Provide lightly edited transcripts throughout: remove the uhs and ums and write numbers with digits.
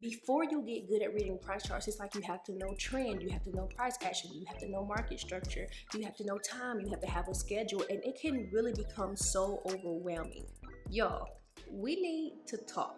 Before you get good at reading price charts, it's like you have to know trend, you have to know price action, you have to know market structure, you have to know time, you have to have a schedule, and it can really become so overwhelming. Y'all, we need to talk.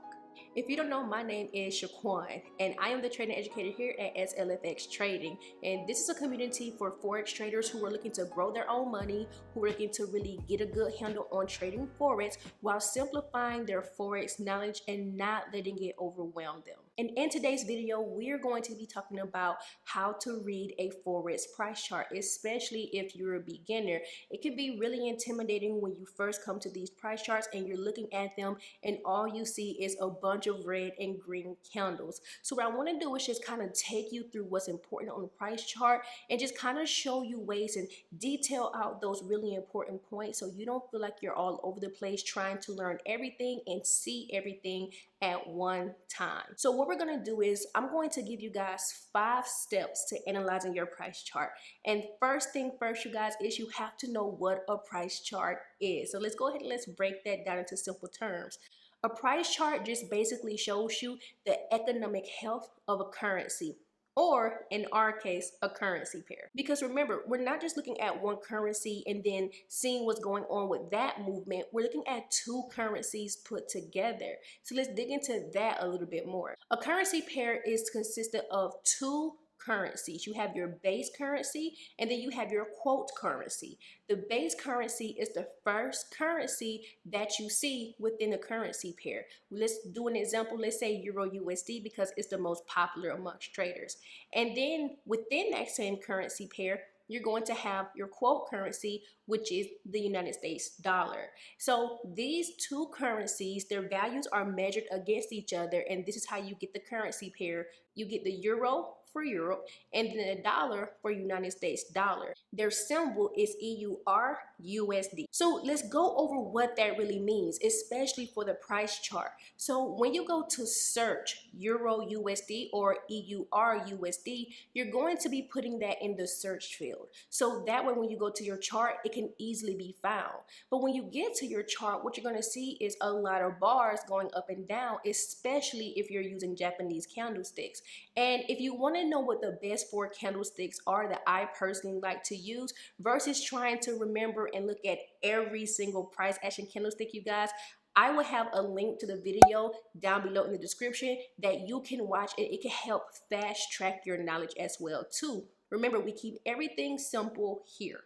If you don't know, my name is Shaquan, and I am the trading educator here at SLEX Trading. And this is a community for Forex traders who are looking to grow their own money, who are looking to really get a good handle on trading Forex while simplifying their Forex knowledge and not letting it overwhelm them. And in today's video, we're going to be talking about how to read a Forex price chart, especially if you're a beginner. It can be really intimidating when you first come to these price charts and you're looking at them and all you see is a bunch of red and green candles. So what I want to do is just kind of take you through what's important on the price chart and just kind of show you ways and detail out those really important points so you don't feel like you're all over the place trying to learn everything and see everything at one time. So what we're going to do is I'm going to give you guys 5 steps to analyzing your price chart. And first thing first, you guys, is you have to know what a price chart is. So let's go ahead and let's break that down into simple terms. A price chart just basically shows you the economic health of a currency, or in our case, a currency pair. Because remember, we're not just looking at one currency and then seeing what's going on with that movement. We're looking at 2 currencies put together. So let's dig into that a little bit more. A currency pair is consisted of 2 currencies. You have your base currency and then you have your quote currency. The base currency is the first currency that you see within the currency pair. Let's do an example. Let's say Euro USD because it's the most popular amongst traders. And then within that same currency pair, you're going to have your quote currency, which is the United States dollar. So these 2 currencies, their values are measured against each other, and this is how you get the currency pair. You get the euro for Europe and then a dollar for United States dollar. Their symbol is EUR/USD. So let's go over what that really means, especially for the price chart. So when you go to search Euro USD or EUR/USD, you're going to be putting that in the search field. So that way when you go to your chart, it can easily be found. But when you get to your chart, what you're going to see is a lot of bars going up and down, especially if you're using Japanese candlesticks. And if you want to know what the best 4 candlesticks are that I personally like to use versus trying to remember and look at every single price action candlestick, you guys, I will have a link to the video down below in the description that you can watch, and it can help fast track your knowledge as well too. Remember, we keep everything simple here.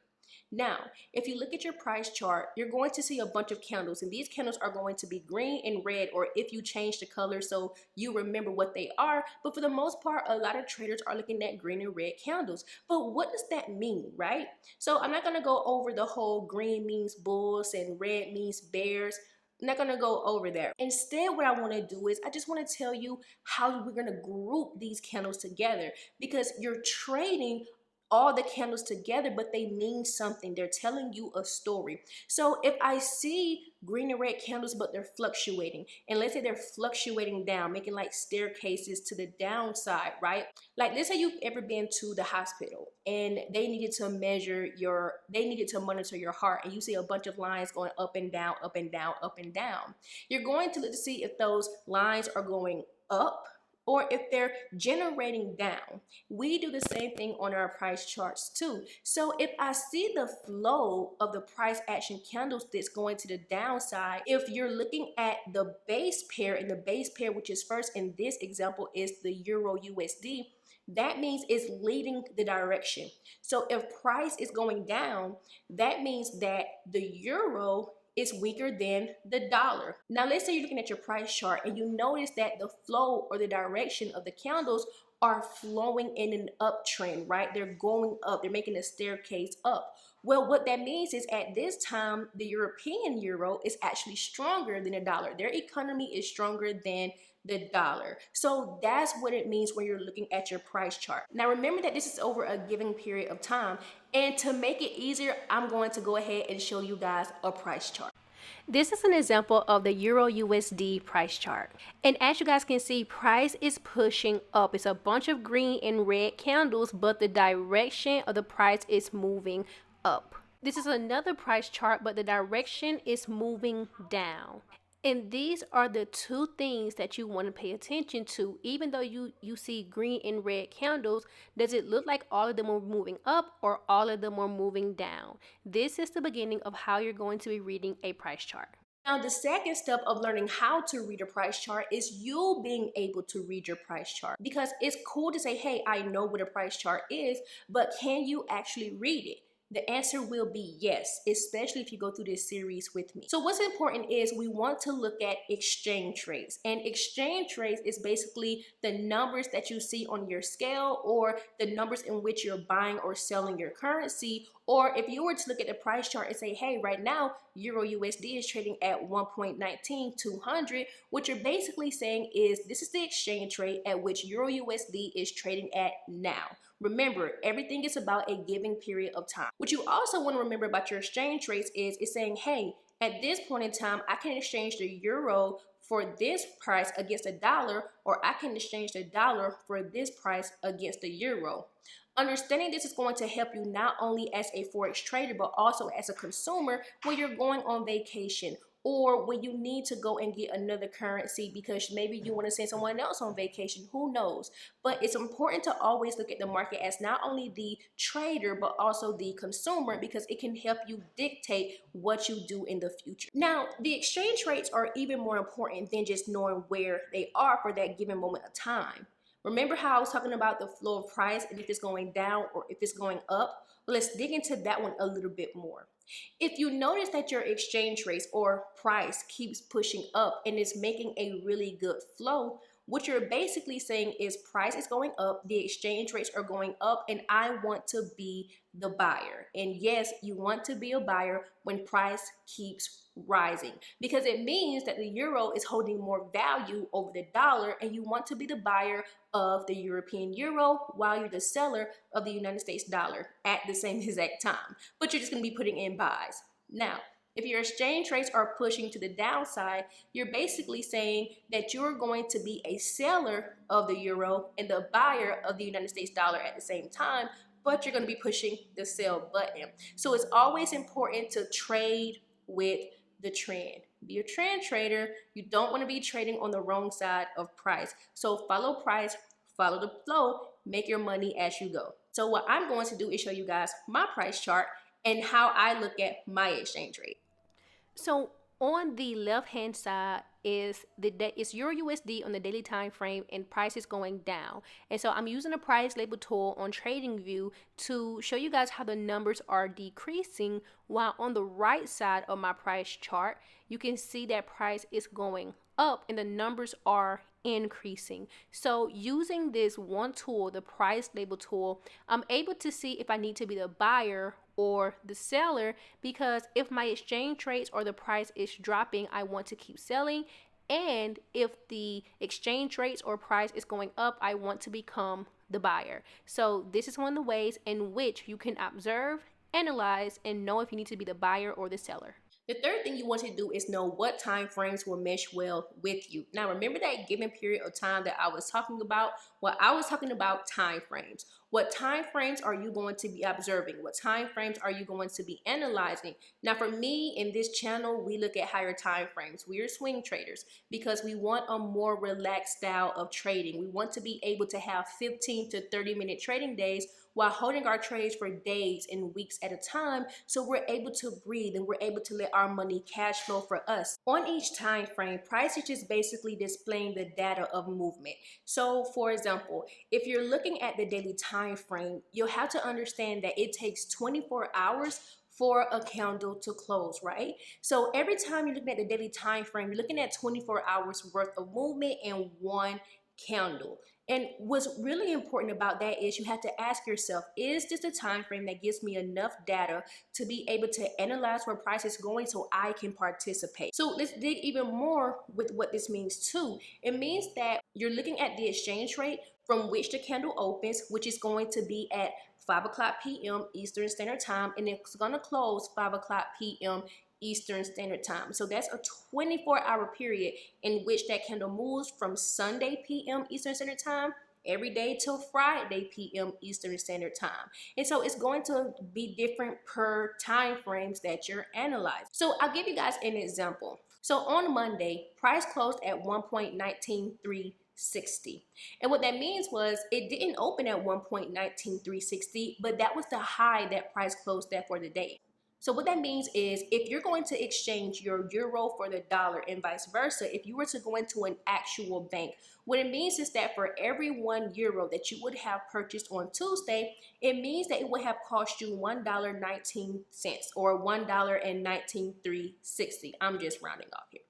Now, if you look at your price chart, you're going to see a bunch of candles, and these candles are going to be green and red, or if you change the color so you remember what they are. But for the most part, a lot of traders are looking at green and red candles. But what does that mean, right? So I'm not going to go over the whole green means bulls and red means bears. I'm not going to go over there. Instead, what I want to do is I just want to tell you how we're going to group these candles together, because you're trading all the candles together, but they mean something. They're telling you a story. So if I see green and red candles, but they're fluctuating, and let's say they're fluctuating down, making like staircases to the downside, right? Like, let's say you've ever been to the hospital and they needed to monitor your heart, and you see a bunch of lines going up and down, up and down, up and down. You're going to look to see if those lines are going up or if they're generating down. We do the same thing on our price charts too. So if I see the flow of the price action candlesticks going to the downside, if you're looking at the base pair, and the base pair, which is first in this example is the Euro USD, that means it's leading the direction. So if price is going down, that means that the euro is weaker than the dollar. Now let's say you're looking at your price chart and you notice that the flow or the direction of the candles are flowing in an uptrend, right? They're going up, they're making a staircase up. Well, what that means is at this time, the European euro is actually stronger than the dollar. Their economy is stronger than the dollar. So that's what it means when you're looking at your price chart. Now remember that this is over a given period of time, and to make it easier, I'm going to go ahead and show you guys a price chart. This is an example of the Euro USD price chart. And as you guys can see, price is pushing up. It's a bunch of green and red candles, but the direction of the price is moving up. This is another price chart, but the direction is moving down. And these are the two things that you want to pay attention to. Even though you see green and red candles, does it look like all of them are moving up or all of them are moving down? This is the beginning of how you're going to be reading a price chart. Now, the second step of learning how to read a price chart is you being able to read your price chart. Because it's cool to say, hey, I know what a price chart is, but can you actually read it? The answer will be yes, especially if you go through this series with me. So what's important is we want to look at exchange rates. And exchange rates is basically the numbers that you see on your scale, or the numbers in which you're buying or selling your currency. Or if you were to look at the price chart and say, hey, right now, Euro USD is trading at 1.19200, what you're basically saying is this is the exchange rate at which Euro USD is trading at now. Remember, everything is about a given period of time. What you also want to remember about your exchange rates is it's saying, hey, at this point in time, I can exchange the euro for this price against the dollar, or I can exchange the dollar for this price against the euro. Understanding this is going to help you not only as a Forex trader, but also as a consumer when you're going on vacation, or when you need to go and get another currency because maybe you want to send someone else on vacation, who knows? But it's important to always look at the market as not only the trader, but also the consumer, because it can help you dictate what you do in the future. Now, the exchange rates are even more important than just knowing where they are for that given moment of time. Remember how I was talking about the flow of price and if it's going down or if it's going up? Well, let's dig into that one a little bit more. If you notice that your exchange rates or price keeps pushing up and is making a really good flow, what you're basically saying is price is going up, the exchange rates are going up, and I want to be the buyer. And yes, you want to be a buyer when price keeps rising, because it means that the euro is holding more value over the dollar, and you want to be the buyer of the European euro while you're the seller of the United States dollar at the same exact time. But you're just going to be putting in buys. Now, if your exchange rates are pushing to the downside, you're basically saying that you're going to be a seller of the euro and the buyer of the United States dollar at the same time, but you're going to be pushing the sell button. So it's always important to trade with the trend. Be a trend trader. You don't want to be trading on the wrong side of price. So follow price, follow the flow, make your money as you go. So what I'm going to do is show you guys my price chart and how I look at my exchange rate. So on the left hand side is Euro USD on the daily time frame, and price is going down. And so I'm using a price label tool on TradingView to show you guys how the numbers are decreasing, while on the right side of my price chart you can see that price is going up and the numbers are increasing. So using this one tool, the price label tool, I'm able to see if I need to be the buyer or the seller, because if my exchange rates or the price is dropping, I want to keep selling. And if the exchange rates or price is going up, I want to become the buyer. So this is one of the ways in which you can observe, analyze, and know if you need to be the buyer or the seller. The third thing you want to do is know what time frames will mesh well with you. Now, remember that given period of time that I was talking about? Well, I was talking about time frames. What time frames are you going to be observing? What time frames are you going to be analyzing? Now, for me, in this channel, we look at higher time frames. We are swing traders because we want a more relaxed style of trading. We want to be able to have 15 to 30-minute trading days while holding our trades for days and weeks at a time, so we're able to breathe and we're able to let our money cash flow for us. On each time frame, price is just basically displaying the data of movement. So for example, if you're looking at the daily time frame, you'll have to understand that it takes 24 hours for a candle to close, right? So every time you're looking at the daily time frame, you're looking at 24 hours worth of movement in one candle. And what's really important about that is you have to ask yourself, is this a time frame that gives me enough data to be able to analyze where price is going so I can participate? So let's dig even more with what this means too. It means that you're looking at the exchange rate from which the candle opens, which is going to be at 5 o'clock p.m. Eastern Standard Time, and it's going to close 5 o'clock p.m. Eastern Standard Time. So that's a 24-hour period in which that candle moves from Sunday p.m. Eastern Standard Time every day till Friday p.m. Eastern Standard Time. And so it's going to be different per time frames that you're analyzing. So I'll give you guys an example. So on Monday, price closed at 1.19360. And what that means was it didn't open at 1.19360, but that was the high that price closed at for the day. So what that means is if you're going to exchange your euro for the dollar and vice versa, if you were to go into an actual bank, what it means is that for every €1 that you would have purchased on Tuesday, it means that it would have cost you $1.19 or $1.19360. I'm just rounding off here.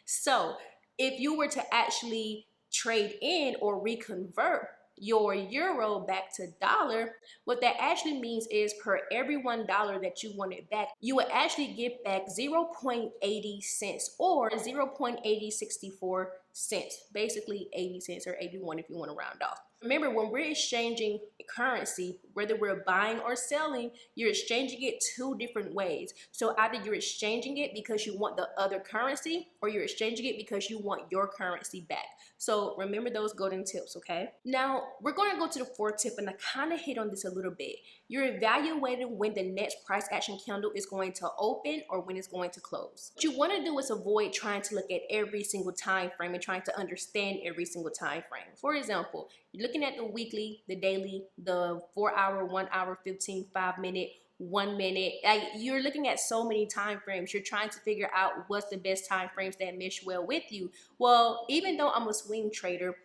So if you were to actually trade in or reconvert your euro back to dollar, what that actually means is per every $1 that you wanted back, you would actually get back 0.80 cents or 0.8064 cents, basically 80 cents or 81 if you want to round off. Remember, when we're exchanging currency, whether we're buying or selling, you're exchanging it two different ways. So either you're exchanging it because you want the other currency, or you're exchanging it because you want your currency back. So remember those golden tips, okay? Now, we're going to go to the fourth tip, and I kind of hit on this a little bit. You're evaluating when the next price action candle is going to open or when it's going to close. What you want to do is avoid trying to look at every single time frame and trying to understand every single time frame. For example, you're looking at the weekly, the daily, the 4 hour, 1 hour, 15, 5 minute, 1 minute. Like, you're looking at so many time frames. You're trying to figure out what's the best time frames that mesh well with you. Well, even though I'm a swing trader,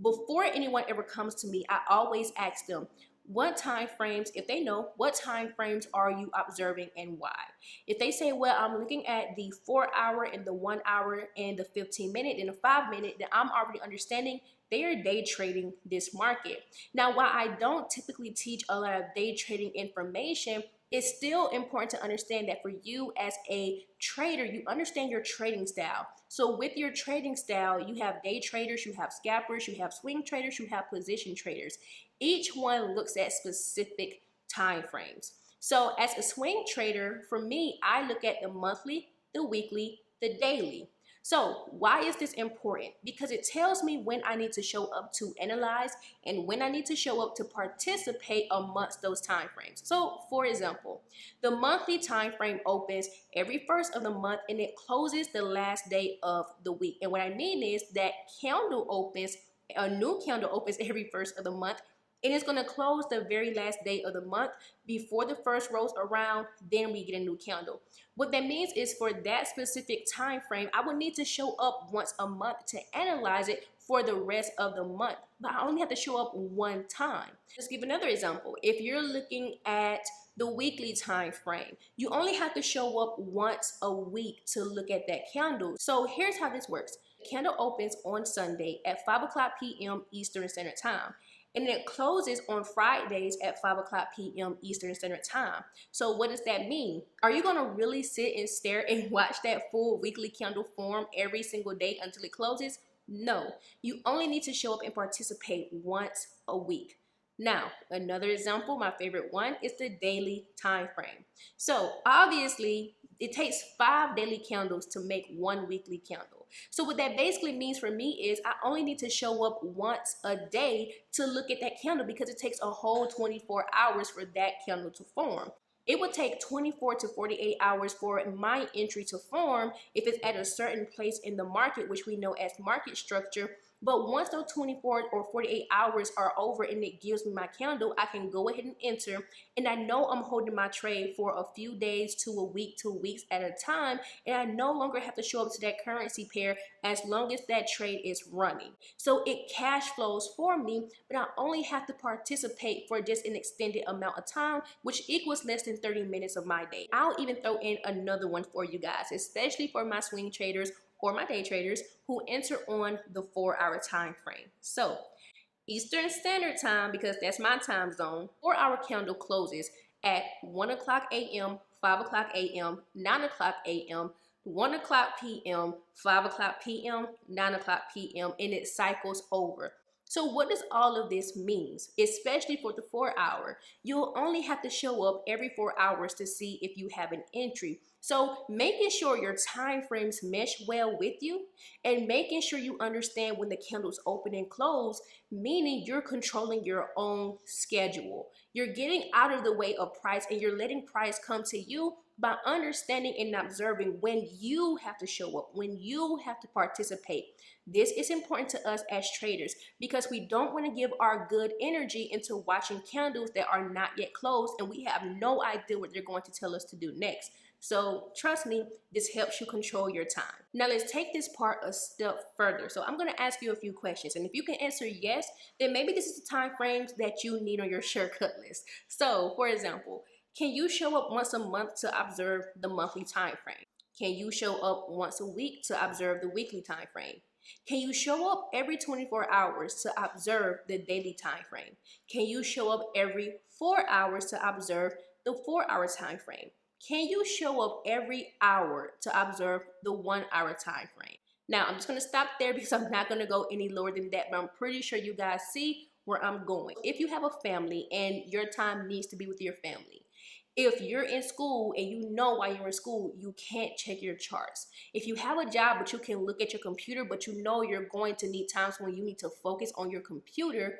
before anyone ever comes to me, I always ask them, what time frames, if they know, what time frames are you observing and why? If they say, well, I'm looking at the 4 hour and the 1 hour and the 15 minute and the 5 minute, then I'm already understanding they are day trading this market. Now, while I don't typically teach a lot of day trading information, it's still important to understand that for you as a trader, you understand your trading style. So with your trading style, you have day traders, you have scalpers, you have swing traders, you have position traders. Each one looks at specific time frames. So as a swing trader, for me, I look at the monthly, the weekly, the daily. So why is this important? Because it tells me when I need to show up to analyze and when I need to show up to participate amongst those time frames. So for example, the monthly time frame opens every first of the month and it closes the last day of the week. And what I mean is that a new candle opens every first of the month, and it's going to close the very last day of the month before the first rolls around, then we get a new candle. What that means is for that specific time frame, I would need to show up once a month to analyze it for the rest of the month, but I only have to show up one time. Let's give another example. If you're looking at the weekly time frame, you only have to show up once a week to look at that candle. So here's how this works. The candle opens on Sunday at 5 o'clock p.m. Eastern Standard Time. And it closes on Fridays at 5 o'clock p.m. Eastern Standard Time. So what does that mean? Are you going to really sit and stare and watch that full weekly candle form every single day until it closes? No. You only need to show up and participate once a week. Now, another example, my favorite one, is the daily time frame. So obviously, it takes 5 daily candles to make one weekly candle. So what that basically means for me is I only need to show up once a day to look at that candle because it takes a whole 24 hours for that candle to form. It would take 24 to 48 hours for my entry to form if it's at a certain place in the market, which we know as market structure. But once those 24 or 48 hours are over and it gives me my candle, I can go ahead and enter. And I know I'm holding my trade for a few days to a week, 2 weeks at a time. And I no longer have to show up to that currency pair as long as that trade is running. So it cash flows for me, but I only have to participate for just an extended amount of time, which equals less than 30 minutes of my day. I'll even throw in another one for you guys, especially for my swing traders or my day traders who enter on the 4 hour time frame. So Eastern Standard Time, because that's my time zone, 4 hour candle closes at 1 o'clock a.m., 5 o'clock a.m., 9 o'clock a.m., 1 o'clock p.m., 5 o'clock p.m., 9 o'clock p.m., and it cycles over. So what does all of this mean? Especially for the 4 hour, you'll only have to show up every 4 hours to see if you have an entry. So making sure your time frames mesh well with you and making sure you understand when the candles open and close, meaning you're controlling your own schedule. You're getting out of the way of price and you're letting price come to you by understanding and observing when you have to show up, when you have to participate. This is important to us as traders because we don't want to give our good energy into watching candles that are not yet closed and we have no idea what they're going to tell us to do next. So trust me, this helps you control your time. Now let's take this part a step further. So I'm going to ask you a few questions, and if you can answer yes, then maybe this is the time frames that you need on your shortcut list. So for example, can you show up once a month to observe the monthly time frame? Can you show up once a week to observe the weekly time frame? Can you show up every 24 hours to observe the daily time frame? Can you show up every 4 hours to observe the 4-hour time frame? Can you show up every hour to observe the 1-hour time frame? Now, I'm just going to stop there because I'm not going to go any lower than that, but I'm pretty sure you guys see where I'm going. If you have a family and your time needs to be with your family, if you're in school and you know while you're in school, you can't check your charts. If you have a job, but you can look at your computer, but you know you're going to need times when you need to focus on your computer,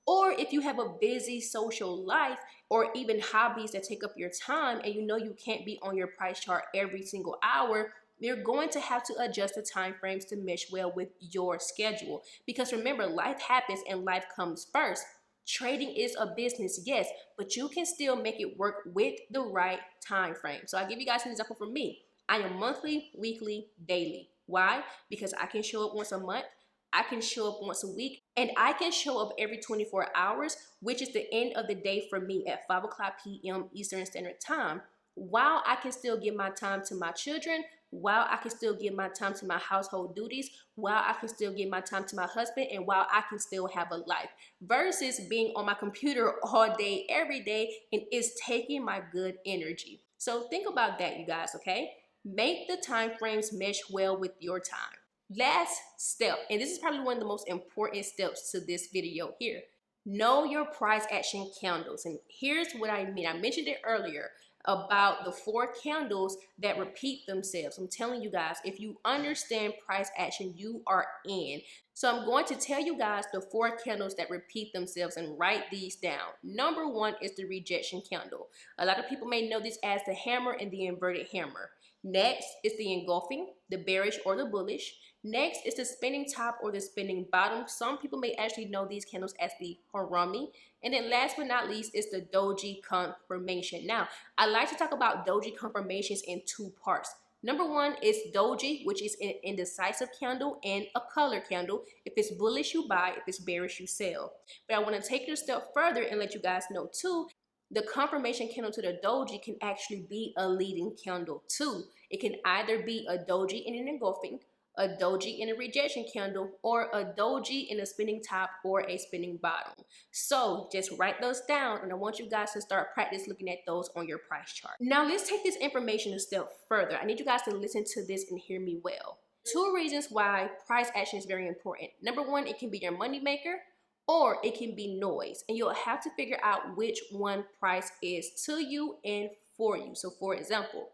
or if you have a busy social life or even hobbies that take up your time and you know you can't be on your price chart every single hour, you're going to have to adjust the time frames to mesh well with your schedule. Because remember, life happens and life comes first. Trading is a business, yes, but you can still make it work with the right time frame. So I'll give you guys an example from me. I am monthly, weekly, daily. Why? Because I can show up once a month, I can show up once a week, and I can show up every 24 hours, which is the end of the day for me at 5 o'clock p.m. Eastern Standard Time, while I can still give my time to my children, while I can still give my time to my household duties, while I can still give my time to my husband, and while I can still have a life, versus being on my computer all day, every day, and it's taking my good energy. So think about that, you guys, okay? Make the time frames mesh well with your time. Last step, and this is probably one of the most important steps to this video here. Know your price action candles. And here's what I mean. I mentioned it earlier about the 4 candles that repeat themselves. I'm telling you guys, if you understand price action, you are in. So I'm going to tell you guys the 4 candles that repeat themselves and write these down. Number 1 is the rejection candle. A lot of people may know this as the hammer and the inverted hammer. Next is the engulfing, the bearish or the bullish. Next is the spinning top or the spinning bottom. Some people may actually know these candles as the harami. And then last but not least is the doji confirmation. Now, I like to talk about doji confirmations in 2 parts. Number 1 is doji, which is an indecisive candle and a color candle. If it's bullish, you buy. If it's bearish, you sell. But I want to take it a step further and let you guys know too, the confirmation candle to the doji can actually be a leading candle too. It can either be a doji in an engulfing, a doji in a rejection candle, or a doji in a spinning top or a spinning bottom. So just write those down, and I want you guys to start practice looking at those on your price chart. Now let's take this information a step further. I need you guys to listen to this and hear me well. 2 reasons why price action is very important. Number 1, it can be your money maker, or it can be noise, and you'll have to figure out which one price is to you and for you. So for example,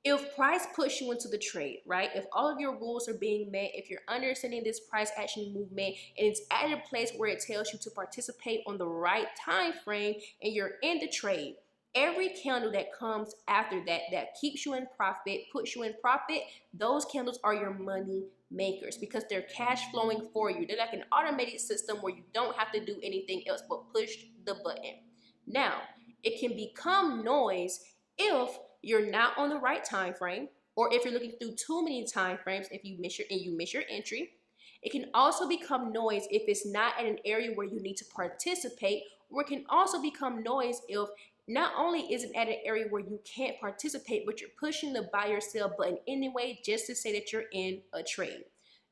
if price puts you into the trade, right? If all of your rules are being met, if you're understanding this price action movement and it's at a place where it tells you to participate on the right time frame and you're in the trade, every candle that comes after that, that keeps you in profit, puts you in profit, those candles are your money makers because they're cash flowing for you. They're like an automated system where you don't have to do anything else but push the button. Now, it can become noise if you're not on the right time frame, or if you're looking through too many time frames, if you miss your entry. It can also become noise if it's not at an area where you need to participate, or it can also become noise if not only is it at an area where you can't participate, but you're pushing the buy or sell button anyway just to say that you're in a trade.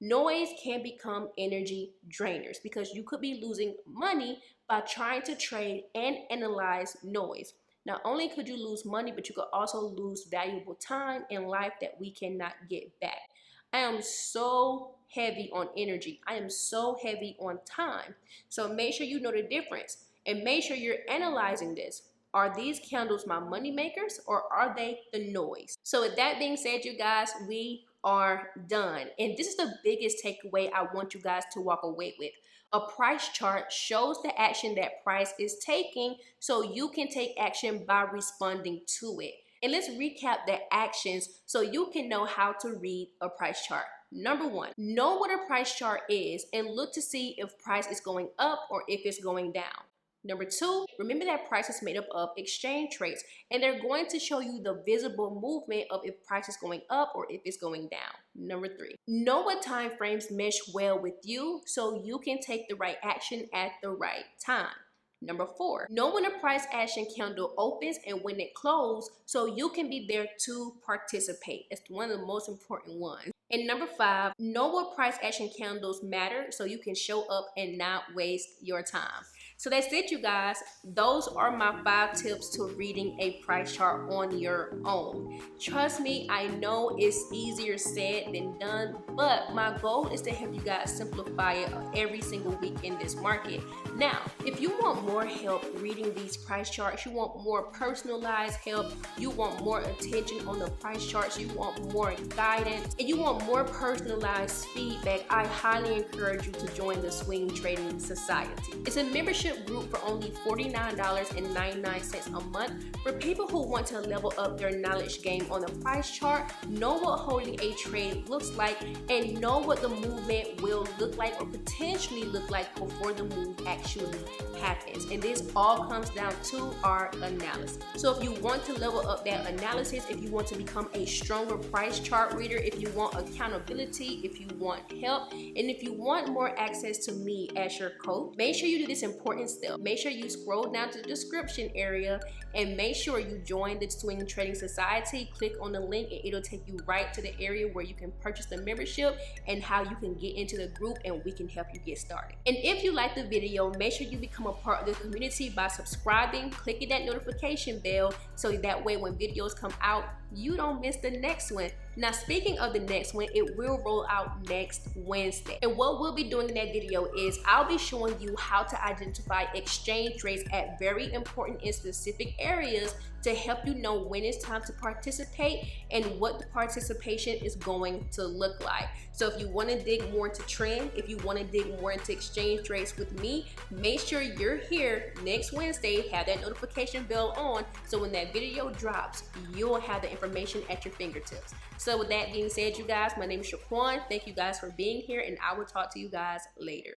Noise can become energy drainers because you could be losing money by trying to trade and analyze noise. Not only could you lose money, but you could also lose valuable time in life that we cannot get back. I am so heavy on energy. I am so heavy on time. So make sure you know the difference and make sure you're analyzing this. Are these candles my money makers or are they the noise? So with that being said, you guys, we are done. And this is the biggest takeaway I want you guys to walk away with. A price chart shows the action that price is taking so you can take action by responding to it. And let's recap the actions so you can know how to read a price chart. Number one, know what a price chart is and look to see if price is going up or if it's going down. Number two, remember that price is made up of exchange rates, and they're going to show you the visible movement of if price is going up or if it's going down. Number three, know what time frames mesh well with you so you can take the right action at the right time. Number four, know when a price action candle opens and when it closes so you can be there to participate. It's one of the most important ones. And number five, know what price action candles matter so you can show up and not waste your time. So that's it, you guys. Those are my 5 tips to reading a price chart on your own. Trust me, I know it's easier said than done, but my goal is to help you guys simplify it every single week in this market. Now, if you want more help reading these price charts, you want more personalized help, you want more attention on the price charts, you want more guidance, and you want more personalized feedback, I highly encourage you to join the Swing Trading Society. It's a membership group for only $49.99 a month for people who want to level up their knowledge game on the price chart, know what holding a trade looks like, and know what the movement will look like or potentially look like before the move actually happens. And this all comes down to our analysis. So if you want to level up that analysis, if you want to become a stronger price chart reader, if you want accountability, if you want help, and if you want more access to me as your coach, make sure you do this important step. Make sure you scroll down to the description area and make sure you join the Swing Trading Society. Click on the link and it'll take you right to the area where you can purchase the membership and how you can get into the group, and we can help you get started. And if you like the video, make sure you become a part of the community by subscribing, clicking that notification bell so that way when videos come out, you don't miss the next one. Now, speaking of the next one, it will roll out next Wednesday. And what we'll be doing in that video is I'll be showing you how to identify exchange rates at very important and specific areas to help you know when it's time to participate and what the participation is going to look like. So if you want to dig more into trend, if you want to dig more into exchange rates with me, make sure you're here next Wednesday, have that notification bell on, so when that video drops, you'll have the information at your fingertips. So with that being said, you guys, my name is Shaquan. Thank you guys for being here, and I will talk to you guys later.